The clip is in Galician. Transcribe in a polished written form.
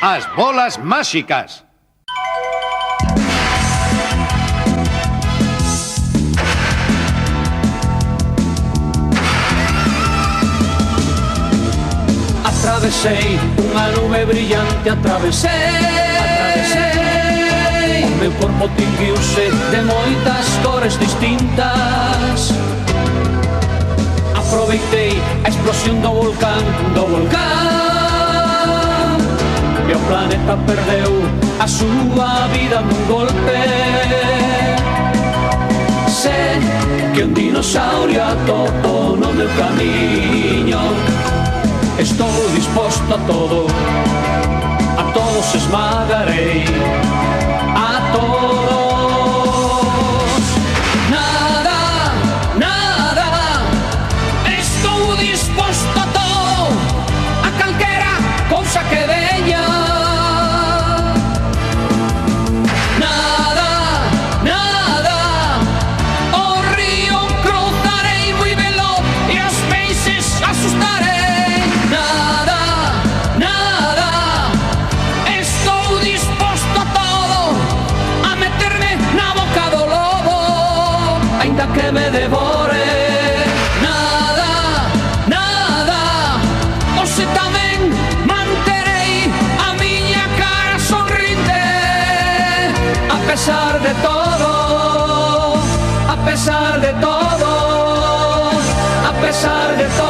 As bolas máxicas. Atravesei unha nube brillante, atravesei. O meu corpo tinguiuse de moitas cores distintas. Aproveitei a explosión do volcán, e o planeta perdeu a súa vida nun golpe. Sé que un dinosaurio atopou no meu camiño. Estou disposto a todos esmagarei, a todos. Nada, nada, estou disposto a todo, a calquera cousa que veña. Nada, nada, o río cruzarei moi veloz e os peixes asustarei. Nada, nada, estou disposto a todo, a meterme na boca do lobo, aínda que me devore. Nada, nada, hoxe tamén manterei a miña cara sonrinte, a pesar de todo, a pesar de todo, a pesar de todo.